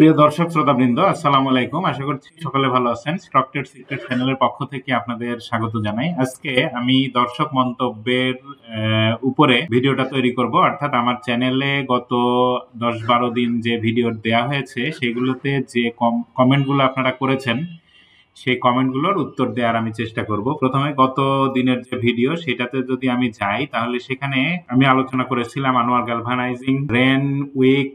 প্রিয় দর্শক শ্রোতাবৃন্দ, আসসালামু আলাইকুম। আশা করছি সকলে ভালো আছেন। স্টক ট্রেড সিক্রেট চ্যানেলের পক্ষ থেকে আপনাদের স্বাগত জানাই। আজকে আমি দর্শক মন্তব্যের উপরে ভিডিওটা তৈরি করব, অর্থাৎ আমার চ্যানেলে গত 10-12 দিন যে ভিডিও দেয়া হয়েছে সেগুলোতে যে কমেন্টগুলো আপনারা করেছেন সেই কমেন্টগুলোর উত্তর দেওয়ার আমি চেষ্টা করব। প্রথমে গত দিনের যে ভিডিও সেটাতে যদি আমি যাই তাহলে সেখানে আমি আলোচনা করেছিলাম আনোয়ার গ্যালভানাইজিং, রেন উইক,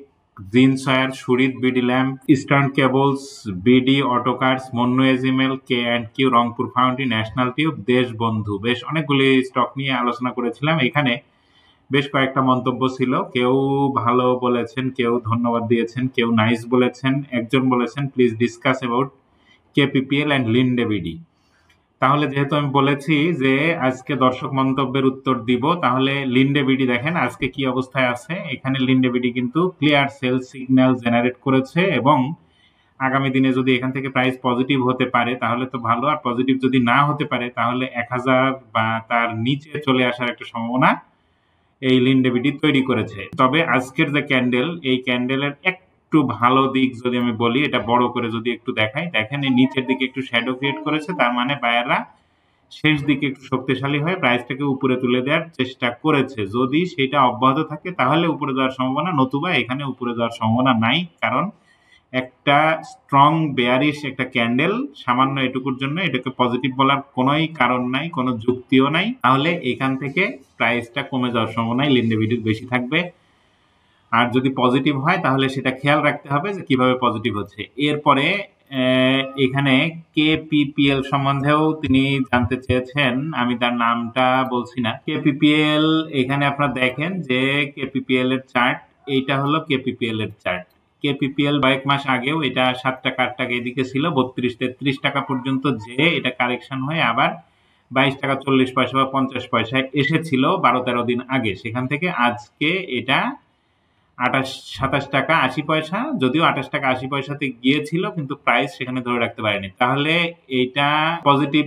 জিনসয়ার, সুরিত BD lamp, eastern cables, BD autocars, Monnu এজিমেল, K and Q, Rangpur foundry, national tube, Deshbandhu, বেশ অনেকগুলি স্টক নিয়ে আলোচনা করেছিলাম। এখানে বেশ কয়েকটা মন্তব্য ছিল, কেউ ভালো বলেছেন, কেউ ধন্যবাদ দিয়েছেন, কেউ নাইস বলেছেন, একজন বলেছেন please discuss about KPPL and Linde BD. তাহলে যেহেতু আমি বলেছি যে আজকে দর্শক মন্তব্যের উত্তর দিব, তাহলে লিন্ডে বিডি দেখেন আজকে কি অবস্থায় আছে। এখানে লিন্ডে বিডি কিন্তু ক্লিয়ার সেল সিগন্যাল জেনারেট করেছে এবং আগামী দিনে যদি এখান থেকে প্রাইস পজিটিভ হতে পারে তাহলে তো ভালো, আর পজিটিভ যদি না হতে পারে তাহলে 1000 বা তার নিচে চলে আসার একটা সম্ভাবনা এই লিন্ডে বিডি তৈরি করেছে। তবে আজকের যে ক্যান্ডেল, এই ক্যান্ডেলের একটু ভালো দিক যদি আমি বলি, এটা বড় করে যদি একটু দেখাই, দেখেন এই নিচের দিকে একটু শ্যাডো ক্রিয়েট করেছে, তার মানে বায়াররা শেষ দিকে একটু শক্তিশালী হয়ে প্রাইসটাকে উপরে তুলে দেওয়ার চেষ্টা করেছে। যদি সেটা অব্যাহত থাকে তাহলে উপরে যাওয়ার সম্ভাবনা, নতুবা এখানে উপরে যাওয়ার সম্ভাবনা নাই, কারণ একটা স্ট্রং বেয়ারিশ একটা ক্যান্ডেল সামান্য এটুকুর জন্য এটাকে পজিটিভ বলার কোনোই কারণ নাই, কোনো যুক্তিও নাই। তাহলে এখান থেকে প্রাইসটা কমে যাওয়ার সম্ভাবনা লিন্ডে বিডির বেশি থাকবে। আর যদি পজিটিভ হয় তাহলে সেটা খেয়াল রাখতে হবে যে কিভাবে পজিটিভ হচ্ছে। এরপরে এখানে কেপিপিএল সম্বন্ধেও তিনি জানতে চেয়েছেন, আমি তার নামটা বলছি না। কেপিপিএল এখানে আপনারা দেখেন যে কেপিপিএল এর চার্ট, এইটা হলো কেপিপিএল এর চার্ট। কেপিপিএল কয়েক মাস আগেও এটা 7 টাকা 8 টাকা এদিকে ছিল, 32-33 টাকা পর্যন্ত, যে এটা কারেকশন হয়ে আবার 22 টাকা 40 পয়সা বা 50 পয়সায় এসেছিল 12-13 দিন আগে। সেখান থেকে আজকে এটা 27 টাকা 80 পয়সা, যদিও 28 টাকা 80 পয়সাতে গিয়েছিল কিন্তু প্রাইস সেখানে ধরে রাখতে পারেনি। তাহলে এইটা পজিটিভ,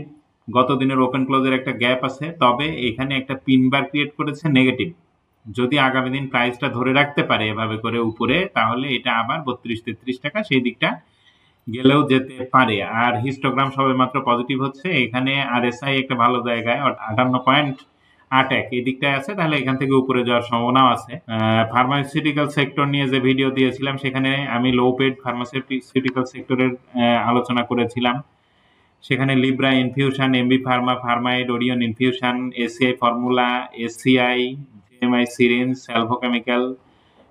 গত দিনের ওপেন ক্লোজের একটা গ্যাপ আছে, তবে এখানে একটা পিন বার ক্রিয়েট করেছে নেগেটিভ। যদি আগামী দিন প্রাইসটা ধরে রাখতে পারে এভাবে করে উপরে, তাহলে এটা আবার 32-33 টাকা সেই দিকটা গেলেও যেতে পারে। আর হিস্টোগ্রাম সবে মাত্র পজিটিভ হচ্ছে, এখানে আরএসআই একটা ভালো জায়গায় 58.81 এই দিকটায় আছে, তাহলে এখান থেকে উপরে যাওয়ার সম্ভাবনাও আছে। ফার্মাসিউটিক্যাল সেক্টর নিয়ে যে ভিডিও দিয়েছিলাম সেখানে আমি লো পেড ফার্মাসিউটিক্যাল সেক্টরের আলোচনা করেছিলাম। সেখানে লিব্রা ইনফিউশন, এমবি ফার্মা, ফার্মাইড, Orion infusion, ACI formula, ACI, JMI syringe, Salvo chemical,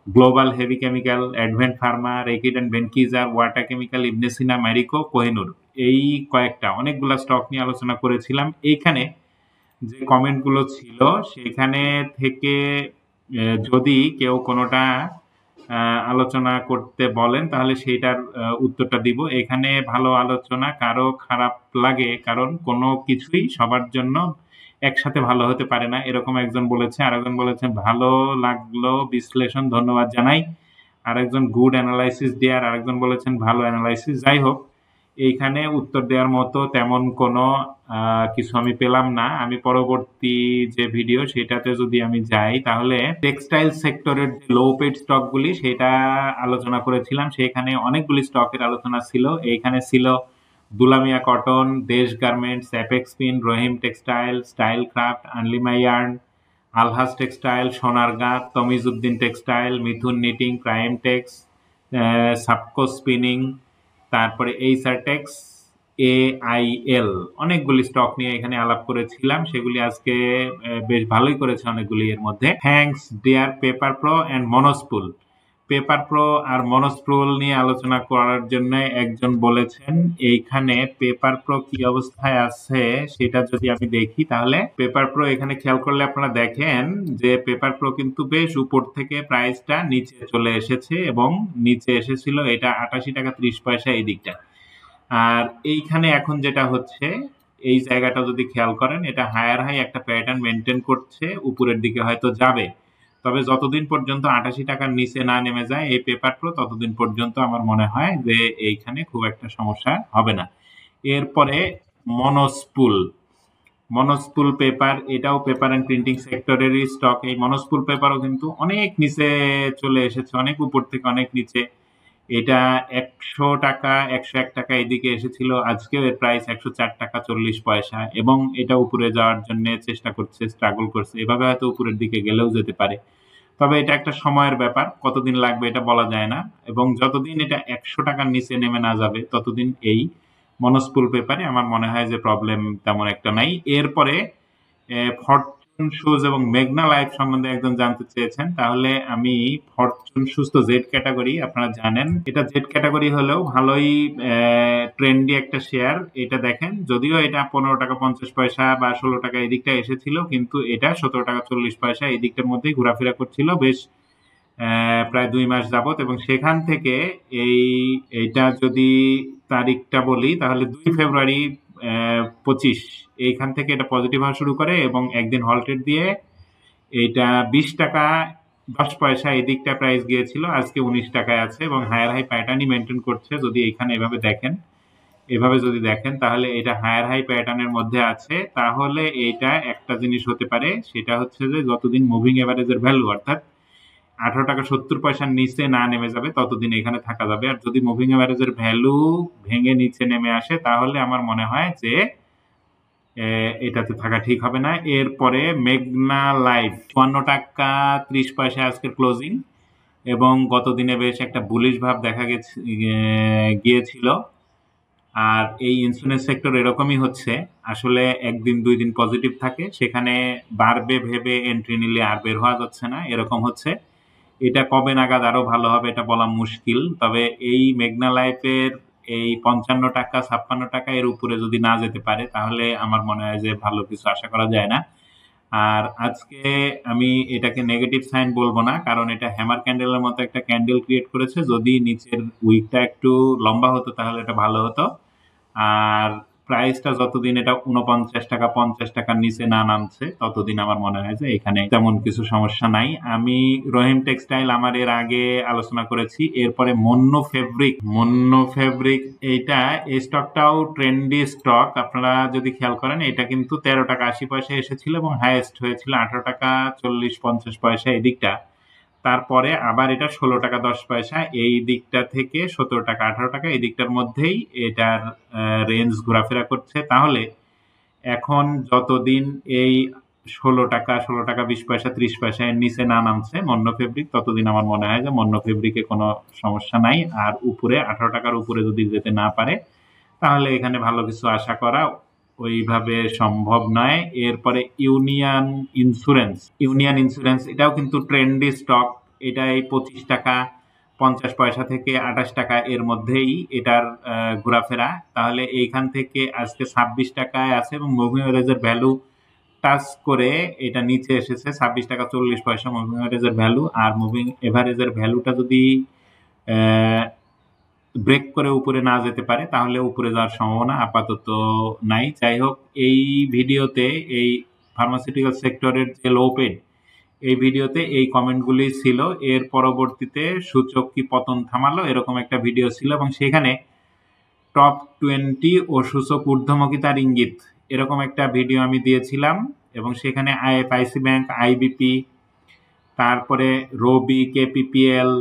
Global Heavy Chemical, Advent pharma, Reckitt and ভেনকিজা, Wata chemical, Ibnsina, Marico, Kohinoor, এই কয়েকটা অনেকগুলা স্টক নিয়ে আলোচনা করেছিলাম। এইখানে যে কমেন্টগুলো ছিল সেখানে থেকে যদি কেউ কোনোটা আলোচনা করতে বলেন তাহলে সেইটার উত্তরটা দিব। এখানে ভালো আলোচনা, কারো খারাপ লাগে, কারণ কোনো কিছুই সবার জন্য একসাথে ভালো হতে পারে না, এরকম একজন বলেছে। আরেকজন বলেছেন ভালো লাগলো বিশ্লেষণ, ধন্যবাদ জানাই। আরেকজন গুড অ্যানালাইসিস দেয়ার, আরেকজন বলেছেন ভালো অ্যানালাইসিস। যাই হোক, এইখানে উত্তর দেওয়ার মতো তেমন কোনো কিছু আমি পেলাম না। আমি পরবর্তী যে ভিডিও সেটাতে যদি আমি যাই তাহলে টেক্সটাইল সেক্টরের যে লো পেড স্টকগুলি সেটা আলোচনা করেছিলাম। সেখানে অনেকগুলি স্টকের আলোচনা ছিল। এইখানে ছিল Dulamia cotton, Desh garments, Apex pin, Rahim textile, Style Craft, Anlima yarn, আলহাস textile, Sonargaon, Tamijuddin textile, Mithun knitting, Prime Tex, সাবকো স্পিনিং, তারপরে এইসারটেক্স, এআইএল, অনেকগুলি স্টক নিয়ে এখানে আলাপ করেছিলাম। সেগুলি আজকে বেশ ভালোই করেছে অনেকগুলি। এর মধ্যে thanks dear Paper Pro and Monospool. Paper Pro আর মনোস্পুল নিয়ে আলোচনা করার জন্য একজন বলেছেন। এইখানে পেপার প্রো কি অবস্থায় আছে সেটা যদি আমি দেখি তাহলে পেপার প্রো এখানে খেয়াল করলে আপনারা দেখেন যে পেপার প্রো কিন্তু বেশ উপর থেকে প্রাইসটা নিচে চলে এসেছে এবং নিচে এসেছিল এটা 88 টাকা 30 পয়সা এই দিকটা। আর এইখানে এখন যেটা হচ্ছে, এই জায়গাটা যদি খেয়াল করেন, এটা হায়ার হাই একটা প্যাটার্ন মেনটেন করছে, উপরের দিকে হয়তো যাবে। তবে যতদিন পর্যন্ত 88 টাকার নিচে না নেমে যায় এই পেপার প্রো, ততদিন পর্যন্ত আমার মনে হয় যে এইখানে খুব একটা সমস্যা হবে না। এরপরে মনোস্পুল পেপার, এটাও পেপার অ্যান্ড প্রিন্টিং সেক্টরেরই স্টক। এই মনোস্পুল পেপারও কিন্তু অনেক নিচে চলে এসেছে, অনেক উপর থেকে অনেক নিচে। এটা 100 টাকা 101 টাকা এদিকে এসেছিল, আজকেও এর প্রাইস 104 টাকা 40 পয়সা, এবং এটা উপরে যাওয়ার জন্য চেষ্টা করছে, স্ট্রাগল করছে, এভাবে হয়তো উপরের দিকে গেলেও যেতে পারে। তবে এটা একটা সময়ের ব্যাপার, কতদিন লাগবে এটা বলা যায় না, এবং যতদিন এটা 100 টাকার নিচে নেমে না যাবে ততদিন এই মনস্পুল পেপারে আমার মনে হয় যে প্রবলেম তেমন একটা নাই। এরপরে ফরচুন শুজ এবং মেঘনা লাইফ সম্বন্ধে একজন জানতে চেয়েছেন, তাহলে আমি ফরচুন শুজ তো জেড ক্যাটাগরি, আপনারা জানেন এটা জেড ক্যাটাগরি হলেও ভালোই ট্রেন্ডি একটা শেয়ার। এটা দেখেন, যদিও এটা 15 টাকা 50 পয়সা বা 16 টাকা এদিকটা এসেছিল, কিন্তু এটা 17 টাকা 40 পয়সা এই দিকটার মধ্যেই ঘোরাফেরা করছিল বেশ প্রায় 2 মাস যাবত, এবং সেখান থেকে এইটা যদি তারিখটা বলি তাহলে 2 ফেব্রুয়ারি 25 এইখান থেকে এটা পজিটিভ হওয়া শুরু করে, এবং একদিন হল্টেড দিয়ে এইটা 20 টাকা 10 পয়সা এই দিকটা প্রাইস গিয়েছিল, আজকে 19 টাকায় আছে এবং হায়ার হাই প্যাটার্নই মেনটেন করছে। যদি এখানে এভাবে দেখেন, এভাবে যদি দেখেন তাহলে এটা হায়ার হাই প্যাটার্নের মধ্যে আছে। তাহলে এইটা একটা জিনিস হতে পারে, সেটা হচ্ছে যে যতদিন মুভিং এভারেজের ভ্যালু অর্থাৎ 18 টাকা 70 পয়সার নিচে না নেমে যাবে ততদিন এখানে থাকা যাবে। আর যদি মুভিং এভারেজের ভ্যালু ভেঙে নিচে নেমে আসে তাহলে আমার মনে হয় যে এটাতে থাকা ঠিক হবে না। এরপরে মেঘনা লাইফ 54 টাকা 30 পয়সা আজকের ক্লোজিং, এবং গতদিনে বেশ একটা বুলিশ ভাব দেখা গিয়েছিল। আর এই ইন্স্যুরেন্স সেক্টর এরকমই হচ্ছে, আসলে একদিন 2 দিন পজিটিভ থাকে, সেখানে বাড়বে ভেবে এন্ট্রি নিলে আর বের হওয়া যাচ্ছে না, এরকম হচ্ছে। এটা কবে নাগাদ আরো ভালো হবে এটা বলা মুশকিল। তবে এই মেঘনা লাইফের এই 55 টাকা 56 টাকা এর উপরে যদি না যেতে পারে তাহলে আমার মনে হয় যে ভালো কিছু আশা করা যায় না। আর আজকে আমি এটাকে নেগেটিভ সাইন বলবো না, কারণ এটা হ্যামার ক্যান্ডেলের মতো একটা ক্যান্ডেল ক্রিয়েট করেছে। যদি নিচের উইকটা একটু লম্বা হতো তাহলে এটা ভালো হতো। আর প্রাইসটা যতদিন এটা 49 টাকা 50 টাকার নিচে না নামছে ততদিন আমার মনে হয় যে এখানে তেমন কিছু সমস্যা নাই। আমি রহিম টেক্সটাইল আমার এর আগে আলোচনা করেছি। এরপরে মন্য ফেব্রিক এইটা, এই স্টকটাও ট্রেন্ডি স্টক। আপনারা যদি খেয়াল করেন এটা কিন্তু 13 টাকা 80 পয়সা এসেছিল এবং হাইয়েস্ট হয়েছিল 18 টাকা 40 50 পয়সা এই দিকটা। তারপরে আবার এটা 16 টাকা 10 পয়সা এই দিকটা থেকে 17 টাকা 18 টাকা এই দিকটার মধ্যেই এটার রেঞ্জ ঘোরাফেরা করছে। তাহলে এখন যতদিন এই 16 টাকা 20 পয়সা 30 পয়সা এর নিচে না নামছে মন্য ফেব্রিক, ততদিন আমার মনে হয় যে মন্য ফেব্রিকে কোনো সমস্যা নাই। আর উপরে 18 টাকার উপরে যদি যেতে না পারে তাহলে এখানে ভালো কিছু আশা করা ওইভাবে সম্ভব নয়। এরপরে ইউনিয়ন ইন্স্যুরেন্স এটাও কিন্তু ট্রেন্ডি স্টক। এটা এই 25 টাকা 50 পয়সা থেকে 28 টাকা এর মধ্যেই এটার ঘোরাফেরা। তাহলে এইখান থেকে আজকে 26 টাকায় আছে এবং মুভিং এভারেজের ভ্যালু টাচ করে এটা নিচে এসেছে 26 টাকা 40 পয়সা মুভিং এভারেজের ভ্যালু। আর মুভিং এভারেজের ভ্যালুটা যদি ব্রেক করে উপরে না যেতে পারে তাহলে উপরে যাওয়ার সম্ভাবনা আপাতত নাই। যাই হোক, এই ভিডিওতে এই ফার্মাসিউটিক্যাল সেক্টরের যে লো পেড, এই ভিডিওতে এই কমেন্টগুলি ছিল। এর পরবর্তীতে সূচক কি পতন থামালো এরকম একটা ভিডিও ছিল, এবং সেখানে টপ 20 ও সূচক ঊর্ধ্বমুখিতার ইঙ্গিত এরকম একটা ভিডিও আমি দিয়েছিলাম, এবং সেখানে আইএফআইসি ব্যাংক, আইবিপি, তারপরে Robi, KPPL,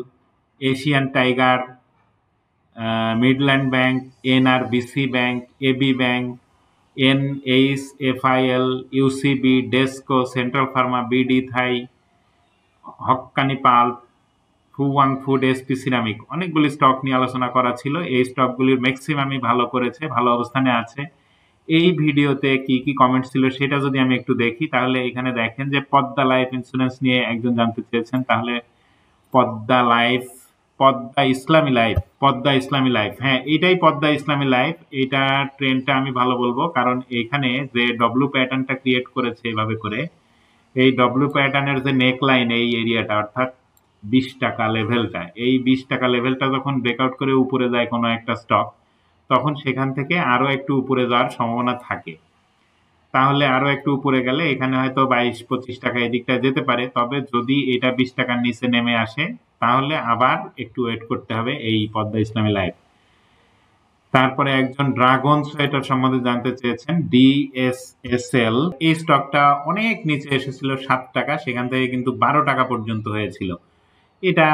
Asian Tiger, Midland bank, NRBC bank, AB bank, NHFIL, UCB, DESCO, Central Pharma, BD Thai, Hakkani pulp, Fuwang food, SP ceramic, অনেকগুলি স্টক নিয়ে আলোচনা করা ছিল। এই স্টকগুলির ম্যাক্সিমামই ভালো করেছে, ভালো অবস্থানে আছে। এই ভিডিওতে কি কি কমেন্ট ছিল সেটা যদি আমি একটু দেখি, তাহলে এখানে দেখেন যে পদ্মা লাইফ ইন্স্যুরেন্স নিয়ে একজন জানতে চেয়েছেন। তাহলে পদ্মা ইসলামী লাইফ, হ্যাঁ এটাই পদ্মা ইসলামী লাইফ। এটা ট্রেন্ডটা আমি ভালো বলবো, কারণ এখানে যে ডব্লিউ প্যাটার্নটা ক্রিয়েট করেছে এভাবে করে, এই ডব্লিউ প্যাটার্নের যে নেক লাইন এই এরিয়াটা অর্থাৎ 20 টাকা লেভেলটা, এই 20 টাকা লেভেলটা যখন ব্রেকআউট করে উপরে যায় কোনো একটা স্টক, তখন সেখান থেকে আরো একটু উপরে যাওয়ার সম্ভাবনা থাকে। তাহলে আরো একটু উপরে গেলে এখানে হয়তো 22-25 টাকা এদিকটা যেতে পারে। তবে যদি এটা 20 টাকার নিচে নেমে আসে তাহলে আবার একটু ওয়েট করতে হবে এই পদ্মা ইসলামী লাইফ। তারপরে একজন ড্রাগন সোয়েটার সম্বন্ধে জানতে চেয়েছেন, ডিএসএসএল। এই স্টকটা অনেক নিচে এসেছিল 7 টাকা, সেখান থেকে কিন্তু 12 টাকা পর্যন্ত হয়েছিল। এটা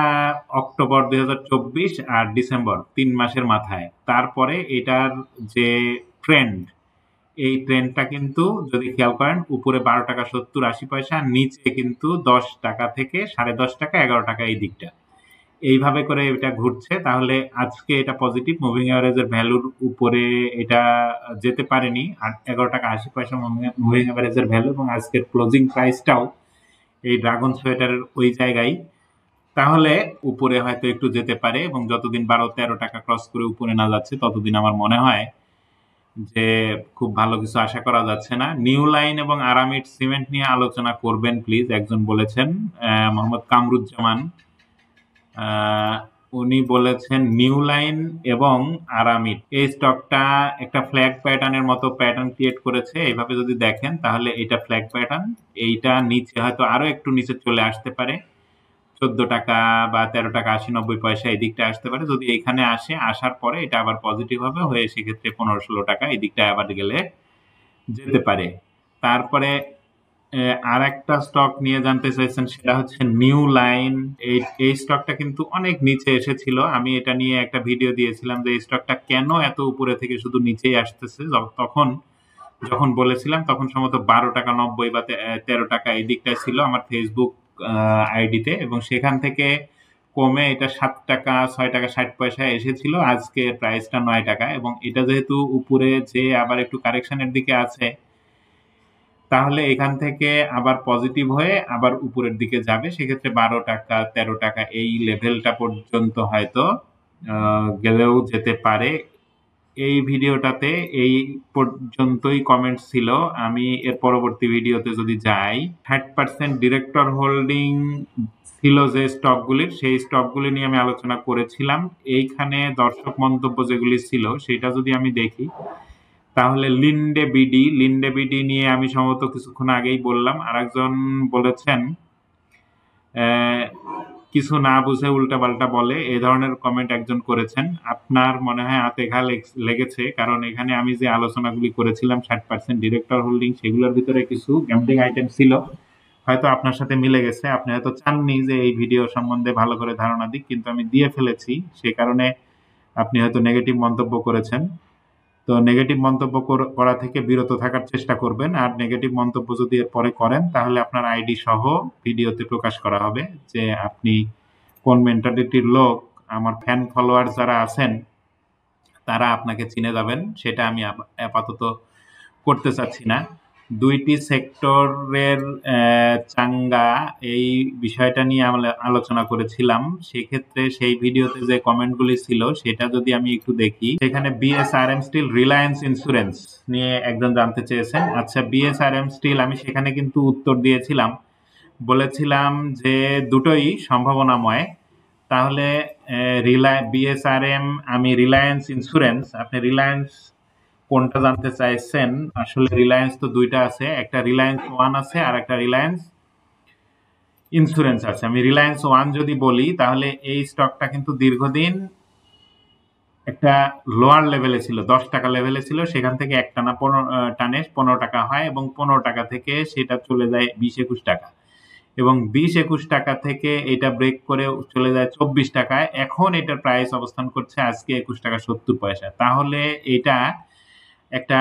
অক্টোবর 2024 আর ডিসেম্বর 3 মাসের মাথায়। তারপরে এটার যে ট্রেন্ড, এই ট্রেন্ডটা কিন্তু যদি খেয়াল করেন উপরে 12 টাকা 70-80 পয়সা, নিচে কিন্তু 10 টাকা থেকে 10.5 টাকা 11 টাকা এই দিকটা, এইভাবে করে এটা ঘুরছে। তাহলে আজকে এটা পজিটিভ, মুভিং অ্যাভারেজের ভ্যালুর উপরে এটা যেতে পারেনি। আর 11 টাকা 80 পয়সা মুভিং অ্যাভারেজের ভ্যালু, এবং আজকের ক্লোজিং প্রাইসটাও এই ড্রাগন সোয়েটারের ওই জায়গায়। তাহলে উপরে হয়তো একটু যেতে পারে, এবং যতদিন 12-13 টাকা ক্রস করে উপরে না যাচ্ছে ততদিন আমার মনে হয় যে খুব ভালো কিছু আশা করা যাচ্ছে না। নিউ লাইন এবং আরামিড সিমেন্ট নিয়ে আলোচনা করবেন প্লিজ, একজন বলেছেন, মোহাম্মদ কামরুজ্জামান। উনি বলেছেন নিউ লাইন এবং আরামিড এই স্টকটা একটা ফ্ল্যাগ প্যাটার্নের মতো প্যাটার্ন ক্রিয়েট করেছে। এইভাবে যদি দেখেন তাহলে এটা ফ্ল্যাগ প্যাটার্ন, এইটা নিচে হয়তো আরো একটু নিচে চলে আসতে পারে, 14 টাকা বা 13 টাকা 80-90 পয়সা এই দিকটা আসতে পারে। যদি এখানে আসে, আসার পরে এটা আবার পজিটিভ হবে হয়ে সেক্ষেত্রে 15-16 টাকা এই দিকটা আবার গেলে যেতে পারে। তারপরে আর একটা স্টক নিয়ে জানতে চাইছেন, সেটা হচ্ছে নিউ লাইন। এই স্টকটা কিন্তু অনেক নিচে এসেছিল, আমি এটা নিয়ে একটা ভিডিও দিয়েছিলাম যে এই স্টকটা কেন এত উপরে থেকে শুধু নিচেই আসতেছে। তখন যখন বলেছিলাম তখন সম্ভবত 12 টাকা 90 বা 13 টাকা এই দিকটায় ছিল আমার ফেসবুক আইডিতে, এবং সেখান থেকে কমে এটা 7 টাকা 6 টাকা 60 পয়সা এসেছিল। আজকে প্রাইসটা 9 টাকা, এবং এটা যেহেতু উপরে যে আবার একটু কারেকশনের দিকে আছে, তাহলে এখান থেকে আবার পজিটিভ হয়ে আবার উপরের দিকে যাবে। সেক্ষেত্রে 12 টাকা 13 টাকা এই লেভেলটা পর্যন্ত হয়তো গেলেও যেতে পারে। এই ভিডিওটাতে এই পর্যন্তই কমেন্টস ছিল। আমি এর পরবর্তী ভিডিওতে যদি যাই, 30% ডিরেক্টর হোল্ডিং ছিল যে স্টকগুলির, সেই স্টকগুলি নিয়ে আমি আলোচনা করেছিলাম। এইখানে দর্শক মন্তব্য যেগুলি ছিল সেটা যদি আমি দেখি, তাহলে লিন্ডে বিডি নিয়ে আমি সম্ভবত কিছুক্ষণ আগেই বললাম। আরেকজন বলেছেন কিছু না বুঝে উল্টাপাল্টা বলে, এই ধরনের কমেন্ট একজন করেছেন। আপনার মনে হয় হাতে ঘা লেগেছে, কারণ এখানে আমি যে আলোচনাগুলি করেছিলাম 60% ডিরেক্টর হোল্ডিং, সেগুলোর ভিতরে কিছু গ্যাম্বলিং আইটেম ছিল, হয়তো আপনার সাথে মিলে গেছে। আপনি হয়তো চাননি যে এই ভিডিও সম্বন্ধে ভালো করে ধারণা দিক, কিন্তু আমি দিয়ে ফেলেছি, সে কারণে আপনি হয়তো নেগেটিভ মন্তব্য করেছেন। তো নেগেটিভ মন্তব্য করা থেকে বিরত থাকার চেষ্টা করবেন। আর নেগেটিভ মন্তব্য যদি এরপরে করেন তাহলে আপনার আইডি সহ ভিডিওতে প্রকাশ করা হবে যে আপনি কোন মেন্টালিটির লোক। আমার ফ্যান ফলোয়ার যারা আছেন তারা আপনাকে চিনে যাবেন, সেটা আমি আপাতত করতে চাচ্ছি না। দুইটি সেক্টরের চাঙ্গা এই বিষয়টা নিয়ে আমরা আলোচনা করেছিলাম। সেক্ষেত্রে সেই ভিডিওতে যে কমেন্টগুলি ছিল সেটা যদি আমি একটু দেখি, সেখানে বিএসআরএম স্টিল, রিলায়েন্স ইন্স্যুরেন্স নিয়ে একজন জানতে চেয়েছেন। আচ্ছা, বিএসআরএম স্টিল আমি সেখানে কিন্তু উত্তর দিয়েছিলাম, বলেছিলাম যে দুটোই সম্ভাবনাময়। তাহলে বিএসআরএম, আমি রিলায়েন্স ইন্স্যুরেন্স, আপনি রিলায়েন্স কোনটা জানতে চাইছেন? আসলে রিলায়েন্স তো দুইটা আছে, একটা রিলায়েন্স ওয়ান আছে আর একটা রিলায়েন্স ইন্স্যুরেন্স আছে। আমি রিলায়েন্স ওয়ান যদি বলি, তাহলে এই স্টকটা কিন্তু দীর্ঘদিন একটা লোয়ার লেভেলে ছিল, 10 টাকা লেভেলে ছিল, সেখান থেকে একটানা টানে 15 টাকা হয়, এবং 15 টাকা থেকে সেটা চলে যায় 20-21 টাকা, এবং 20-21 টাকা থেকে এটা ব্রেক করে চলে যায় 24 টাকায়। এখন এটার প্রাইস অবস্থান করছে আজকে 21 টাকা 70 পয়সা। তাহলে এটা একটা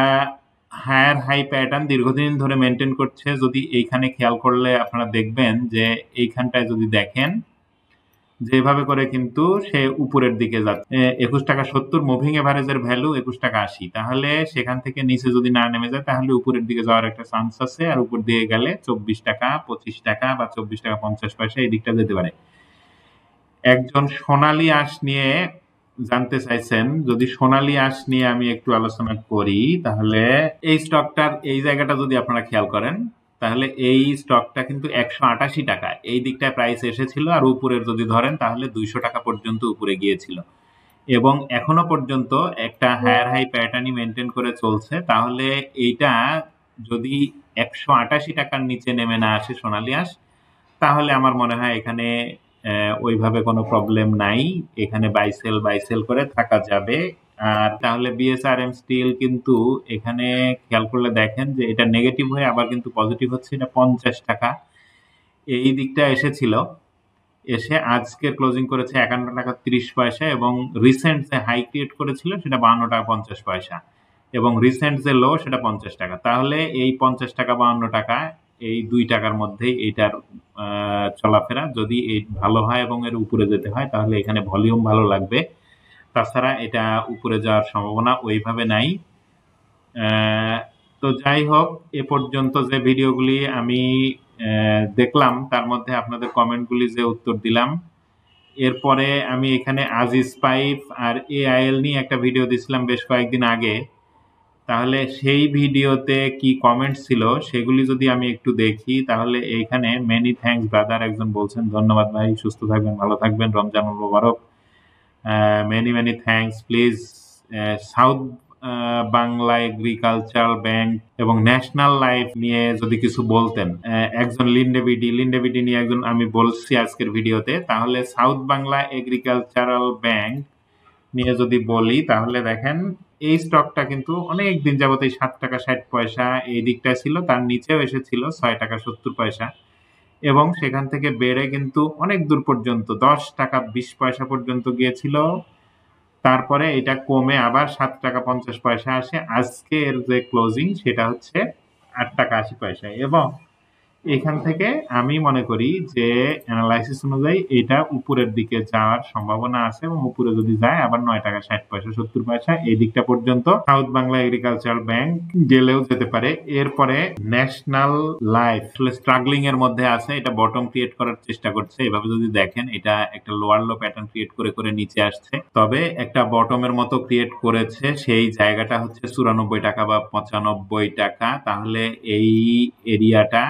হায়ার হাই প্যাটার্ন দীর্ঘদিন ধরে মেনটেন করছে। যদি এইখানে খেয়াল করলে আপনারা দেখবেন যে এইখানটায় যদি দেখেন যেভাবে করে কিন্তু সে উপরের দিকে যাচ্ছে। 21 টাকা 70 মুভিং এভারেজের ভ্যালু 21 টাকা 80। তাহলে সেখান থেকে নিচে যদি না নেমে যায় তাহলে উপরের দিকে যাওয়ার একটা চান্স আছে, আর উপর দিয়ে গেলে 24 টাকা 25 টাকা বা 24 টাকা 50 পয়সা এই দিকটা যেতে পারে। একজন সোনালী আঁশ নিয়ে জানতে চাইছেন, যদি সোনালী আঁশ নিয়ে আমি একটু আলোচনা করি, তাহলে এই স্টকটার এই জায়গাটা যদি আপনারা খেয়াল করেন, তাহলে এই স্টকটা কিন্তু 188 টাকা এই দিকটায় প্রাইস এসেছিল, আর উপরের যদি ধরেন তাহলে 200 টাকা পর্যন্ত উপরে গিয়েছিল, এবং এখনো পর্যন্ত একটা হায়ার হাই প্যাটার্নই মেনটেন করে চলছে। তাহলে এইটা যদি 188 টাকার নিচে নেমে না আসে সোনালী আঁশ, তাহলে আমার মনে হয় এখানে ওইভাবে কোনো প্রবলেম নাই, এখানে বাইসেল করে থাকা যাবে। আর তাহলে বিএসআরএম স্টিল কিন্তু এখানে খেয়াল করলে দেখেন যে এটা নেগেটিভ হয়ে আবার কিন্তু পজিটিভ হচ্ছে, এটা 50 টাকা এই দিকটা এসেছিল, এসে আজকের ক্লোজিং করেছে 51 টাকা 30 পয়সা এবং রিসেন্ট যে হাই ক্রিয়েট করেছিল সেটা 52 টাকা 50 পয়সা এবং রিসেন্ট যে লো সেটা 50 টাকা। তাহলে এই 50 টাকা 52 টাকা এই 2 টাকার মধ্যেই এইটার চলাফেরা। যদি এই ভালো হয় এবং এর উপরে যেতে হয় তাহলে এখানে ভলিউম ভালো লাগবে, তাছাড়া এটা উপরে যাওয়ার সম্ভাবনা ওইভাবে নাই। তো যাই হোক, এ পর্যন্ত যে ভিডিওগুলি আমি দেখলাম তার মধ্যে আপনাদের কমেন্টগুলি যে উত্তর দিলাম, এরপরে আমি এখানে আজিজ পাইপ আর এআইএল নিয়ে একটা ভিডিও দিছিলাম বেশ কয়েকদিন আগে। তাহলে সেই ভিডিওতে কি কমেন্ট ছিল সেগুলি যদি আমি একটু দেখি, তাহলে এইখানে মেনি থ্যাঙ্কস ব্রাদার একজন বলছেন, ধন্যবাদ ভাই, সুস্থ থাকবেন, ভালো থাকবেন, রমজানুল মোবারক, many many thanks. Please South Bangla agricultural bank এবং ন্যাশনাল লাইফ নিয়ে যদি কিছু বলতেন। একজন লিন্ডেবিডি নিয়ে একজন আমি বলছি আজকের ভিডিওতে। তাহলে সাউথ বাংলা এগ্রিকালচারাল ব্যাংক নিয়ে যদি বলি, তাহলে দেখেন এই স্টকটা কিন্তু অনেক দিন যাবত এই 7 টাকা 60 পয়সা এই দিকটা ছিল, তার নিচেও এসেছিল 6 টাকা 70 পয়সা এবং সেখান থেকে বেড়ে কিন্তু অনেক দূর পর্যন্ত 10 টাকা 20 পয়সা পর্যন্ত গিয়েছিল। তারপরে এটা কমে আবার 7 টাকা 50 পয়সা আসে। আজকের যে ক্লোজিং সেটা হচ্ছে 8 টাকা 80 পয়সা এবং এখান থেকে আমি মনে করি যে অ্যানালাইসিস অনুযায়ী এটা উপরের দিকে যাওয়ার সম্ভাবনা আছে এবং উপরে যদি যায় আবার 9 টাকা 60 পয়সা 70 পয়সা এই দিকটা পর্যন্ত সাউথ বাংলা এগ্রিকালচারাল ব্যাংক গেলেও যেতে পারে। এরপরে ন্যাশনাল লাইফ স্ট্রাগলিং এর মধ্যে আছে, এটা বটম ক্রিয়েট করার চেষ্টা করছে। এভাবে যদি দেখেন এটা একটা লোয়ার লো প্যাটার্ন ক্রিয়েট করে করে নিচে আসছে, তবে একটা বটমের মতো ক্রিয়েট করেছে। সেই জায়গাটা হচ্ছে 94 টাকা বা 95 টাকা। তাহলে এই এরিয়াটা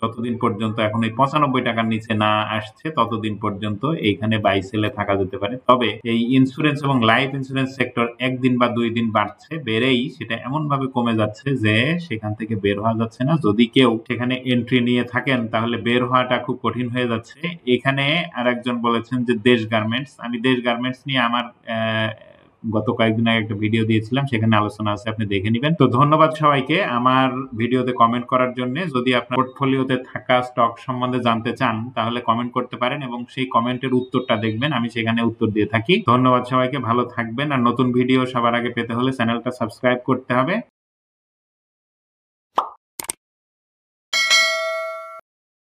যতদিন পর্যন্ত এখন এই 95 টাকার নিচে না আসছে ততদিন পর্যন্ত এইখানে বাই সেলে থাকা যেতে পারে। তবে এই ইন্স্যুরেন্স এবং লাইফ ইন্স্যুরেন্স সেক্টর একদিন বা 2 দিন বাড়ছে, বেড়েই সেটা এমন ভাবে কমে যাচ্ছে যে সেখান থেকে বের হওয়া যাচ্ছে না। যদি কেউ সেখানে এন্ট্রি নিয়ে থাকেন তাহলে বের হওয়াটা খুব কঠিন হয়ে যাচ্ছে। এখানে আরেকজন বলেছেন যে দেশ গার্মেন্টস, আমি দেশ গার্মেন্টস নিয়ে আমার গত কয়েকদিন আগে একটা ভিডিও দিয়েছিলাম, সেখানে আলোচনা আছে, আপনি দেখে নেবেন। তো ধন্যবাদ সবাইকে আমার ভিডিওতে কমেন্ট করার জন্য। যদি আপনার পোর্টফোলিওতে থাকা স্টক সম্বন্ধে জানতে চান তাহলে কমেন্ট করতে পারেন এবং সেই কমেন্টের উত্তরটা দেখবেন, আমি সেখানে উত্তর দিয়ে থাকি। ধন্যবাদ সবাইকে, ভালো থাকবেন। আর নতুন ভিডিও সবার আগে পেতে হলে চ্যানেলটা সাবস্ক্রাইব করতে হবে।